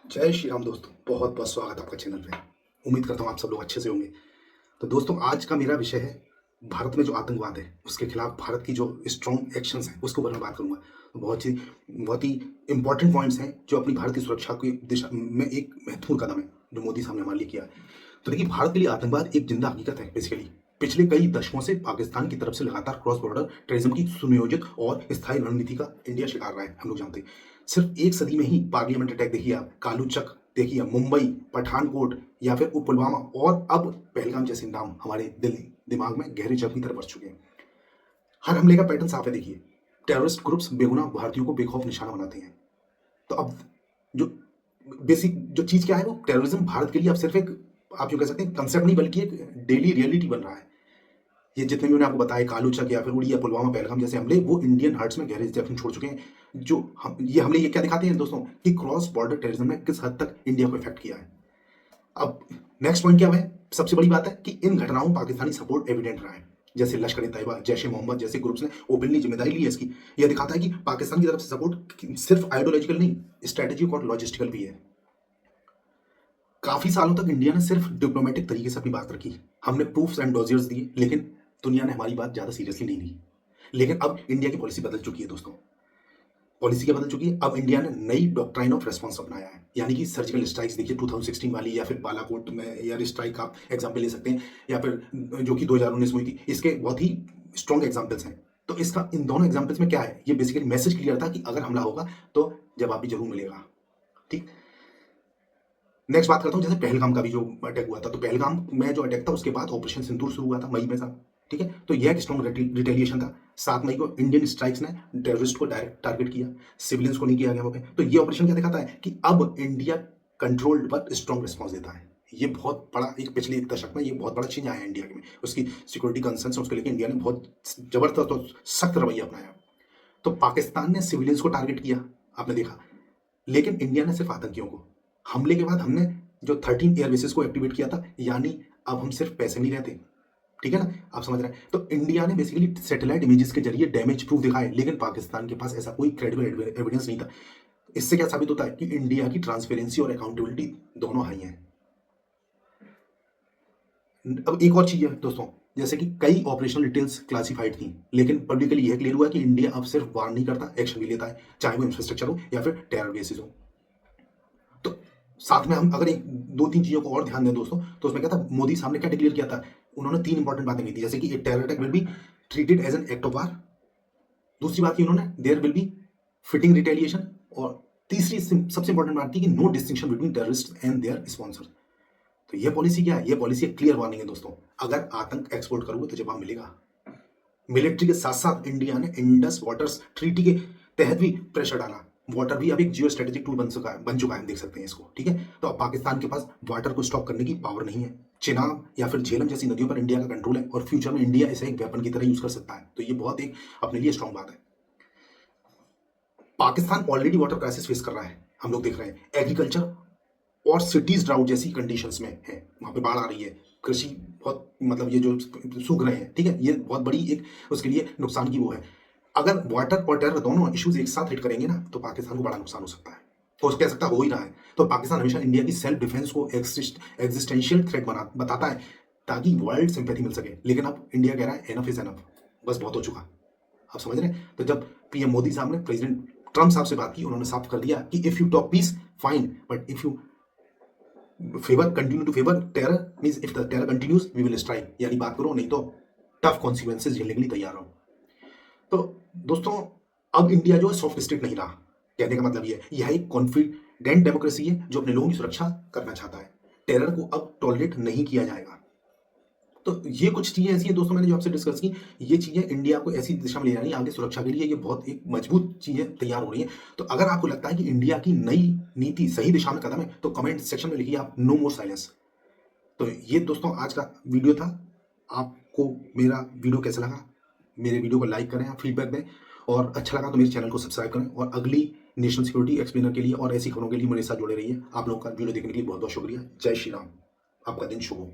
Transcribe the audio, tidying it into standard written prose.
जय श्री राम दोस्तों, बहुत बहुत स्वागत है आपका चैनल पे। उम्मीद करता हूँ आप सब लोग अच्छे से होंगे। तो दोस्तों, आज का मेरा विषय है भारत में जो आतंकवाद है उसके खिलाफ भारत की जो स्ट्रॉन्ग एक्शंस हैं उसके ऊपर मैं बात करूंगा। तो बहुत ही इंपॉर्टेंट पॉइंट्स हैं जो अपनी भारत की सुरक्षा की दिशा में एक महत्वपूर्ण कदम है जो मोदी साहब ने हमारे लिए किया है। तो देखिए, भारत के लिए आतंकवाद एक जिंदा हकीकत है। बेसिकली पिछले कई दशकों से पाकिस्तान की तरफ से लगातार क्रॉस बॉर्डर टेररिज्म की सुनियोजित और स्थायी रणनीति का इंडिया शिकार रहा है। हम लोग जानते हैं, सिर्फ एक सदी में ही पार्लियामेंट अटैक देखिए आप, कालू चक देखिए, मुंबई, पठानकोट या फिर पुलवामा और अब पहलगाम जैसे नाम हमारे दिल दिमाग में गहरे जख्म की तरह बस चुके हैं। हर हमले का पैटर्न साफ है। देखिए, टेररिस्ट ग्रुप्स बेगुनाह भारतीयों को बेखौफ निशाना बनाते हैं। तो अब जो बेसिक जो चीज क्या है, वो टेररिज्म भारत के लिए अब सिर्फ एक, आप जो कह सकते हैं, कंसेप्ट नहीं बल्कि एक डेली रियलिटी बन रहा है। ये जितने भी मैंने आपको बताया, कालू चक या फिर उड़ी या पुलवामा पहलगाम जैसे हमले, वो इंडियन हार्ट्स में गहरे जख्म छोड़ चुके हैं। जो हम ये हमले ये क्या दिखाते हैं दोस्तों, कि क्रॉस बॉर्डर टेररिज्म ने किस हद तक इंडिया को इफेक्ट किया है। अब नेक्स्ट पॉइंट क्या है, सबसे बड़ी बात है कि इन घटनाओं में पाकिस्तानी सपोर्ट एविडेंट रहा है। जैसे लश्कर ए तैयबा, जैश ए मोहम्मद जैसे ग्रुप्स ने ओपनली जिम्मेदारी ली है इसकी। यह दिखाता है कि पाकिस्तान की तरफ से सपोर्ट सिर्फ आइडियोलॉजिकल नहीं, स्ट्रेटेजिक और लॉजिस्टिकल भी है। काफी सालों तक इंडिया ने सिर्फ डिप्लोमेटिक तरीके से अपनी बात रखी। हमने प्रूफ्स एंड डॉजियर्स दिए, लेकिन दुनिया ने हमारी बात ज्यादा सीरियसली नहीं ली। लेकिन अब इंडिया की पॉलिसी बदल चुकी है दोस्तों। पॉलिसी क्या बदल चुकी है, अब इंडिया ने नई डॉक्ट्राइन ऑफ रेस्पॉन्स अपनाया है। यानी कि सर्जिकल स्ट्राइक्स देखिए 2016 वाली, या फिर बालाकोट में एयर स्ट्राइक का एग्जाम्पल ले सकते हैं, या फिर जो कि 2019 में हुई थी, इसके बहुत ही स्ट्रॉन्ग एग्जाम्पल्स हैं। तो इसका इन दोनों एग्जाम्पल्स में क्या है, ये बेसिकली मैसेज क्लियर था कि अगर हमला होगा तो जवाब भी जरूर मिलेगा। ठीक। नेक्स्ट बात करता हूँ, जैसे पहलगाम का भी जो अटैक हुआ था, तो पहलगाम में जो अटैक था उसके बाद ऑपरेशन सिंदूर शुरू हुआ था मई में साहब। ठीक है, तो यह एक स्ट्रॉन्ग रिटेलिएशन था। 7 मई को इंडियन स्ट्राइक्स ने टेररिस्ट को डायरेक्ट टारगेट किया, सिविलियंस को नहीं किया गया वहां पे। तो ये ऑपरेशन क्या दिखाता है कि अब इंडिया कंट्रोल्ड पर स्ट्रॉन्ग रिस्पॉन्स देता है। ये बहुत बड़ा, एक पिछले एक दशक में ये बहुत बड़ा चेंज आया है इंडिया में। उसकी सिक्योरिटी कंसर्न्स उसके लेके इंडिया ने बहुत जबरदस्त और सख्त रवैया अपनाया। तो पाकिस्तान ने सिविलियंस को टारगेट किया, आपने देखा, लेकिन इंडिया ने सिर्फ आतंकियों को। हमले के बाद हमने जो 13 एयर बेसिस को एक्टिवेट किया था, यानी अब हम सिर्फ पैसे नहीं रहते। ठीक है ना, आप समझ रहे हैं। तो इंडिया ने बेसिकली सैटेलाइट इमेजेस के जरिए डैमेज प्रूफ दिखाए, लेकिन पाकिस्तान के पास ऐसा कोई क्रेडिबल एविडेंस नहीं था। इससे क्या साबित होता है कि इंडिया की ट्रांसपेरेंसी और अकाउंटेबिलिटी दोनों हाई है। अब एक और चीज है दोस्तों, जैसे कि कई ऑपरेशनल डिटेल्स क्लासिफाइड थी, लेकिन पब्लिकली यह क्लियर हुआ कि इंडिया अब सिर्फ वार नहीं करता, एक्शन भी लेता है, चाहे वो इंफ्रास्ट्रक्चर हो या फिर टेरर बेसिस हो। तो साथ में हम अगर एक दो तीन चीजों को और ध्यान दें दोस्तों, तो उसमें क्या था, मोदी साहब ने क्या डिक्लेयर किया था, उन्होंने 3 इंपॉर्टेंट बातें की थी। जैसे कि एक terror attack will be treated as an act of war. दूसरी बात की उन्होंने, there will be fitting retaliation. और तीसरी सबसे इंपॉर्टेंट बात थी कि no distinction between terrorist and their sponsor. तो ये पॉलिसी क्या है, ये पॉलिसी एक क्लियर वार्निंग है दोस्तों। अगर आतंक एक्सपोर्ट करोगे तो जवाब मिलेगा। मिलिट्री के साथ साथ इंडिया ने इंडस वाटर्स ट्रीटी के तहत भी प्रेशर डाला। वाटर भी अब एक जियो स्ट्रेटेजिक टूल बन चुका है, हम देख सकते हैं इसको। ठीक है, तो अब पाकिस्तान के पास वाटर को स्टॉप करने की पावर नहीं है। चिनाब या फिर झेलम जैसी नदियों पर इंडिया का कंट्रोल है, और फ्यूचर में इंडिया इसे एक वेपन की तरह यूज कर सकता है। तो ये बहुत एक अपने लिए स्ट्रॉन्ग बात है। Pakistan already water crisis face कर रहा है, हम लोग देख रहे हैं। एग्रीकल्चर और सिटीज ड्राउट जैसी कंडीशंस में है, वहां पे बाढ़ आ रही है, कृषि बहुत, मतलब ये जो सूख रहे हैं। ठीक है, ये बहुत बड़ी एक उसके लिए नुकसान की वो है। अगर वाटर और टेरर दोनों इश्यूज एक साथ हिट करेंगे ना, तो पाकिस्तान को बड़ा नुकसान हो सकता है, हो कह सकता हो ही रहा है। तो पाकिस्तान हमेशा इंडिया की सेल्फ डिफेंस को एग्जिस्टेंशियल थ्रेट बताता है, ताकि वर्ल्ड सिंपैथी मिल सके। लेकिन अब इंडिया कह रहा है एनफ इज एनफ, बस बहुत हो चुका। आप समझ रहे हैं। तो जब पीएम मोदी साहब ने प्रेसिडेंट ट्रम्प साहब से बात की, उन्होंने साफ कर दिया कि if you talk peace fine, but if you favour terror means if the terror continues we will strike. यानी बात करो, नहीं तो टफ कॉन्सिक्वेंसेज झेलने के लिए तैयार रहो। तो दोस्तों, अब इंडिया जो है सॉफ्ट स्टेट नहीं रहा। कहने का मतलब यह एक कॉन्फिडेंट डेमोक्रेसी है जो अपने लोगों की सुरक्षा करना चाहता है। टेरर को अब टॉलरेट नहीं किया जाएगा। तो ये कुछ चीजें ऐसी हैं दोस्तों, मैंने जो आपसे डिस्कस की, ये चीजें इंडिया को ऐसी दिशा में ले जानी है आगे सुरक्षा के लिए। ये बहुत एक मजबूत चीजें तैयार हो रही हैं। तो अगर आपको लगता है कि इंडिया की नई नीति सही दिशा में कदम है, तो कमेंट सेक्शन में लिखिए आप नो मोर साइलेंस। तो ये दोस्तों आज का वीडियो था। आपको मेरा वीडियो कैसा लगा, मेरे वीडियो को लाइक करें, फीडबैक दें, और अच्छा लगा तो मेरे चैनल को सब्सक्राइब करें। और अगली नेशनल सिक्योरिटी एक्सप्लेनर के लिए और ऐसी खबरों के लिए मेरे साथ जुड़े रहिए। आप लोगों का वीडियो देखने के लिए बहुत बहुत शुक्रिया। जय श्री राम, आपका दिन शुभ हो।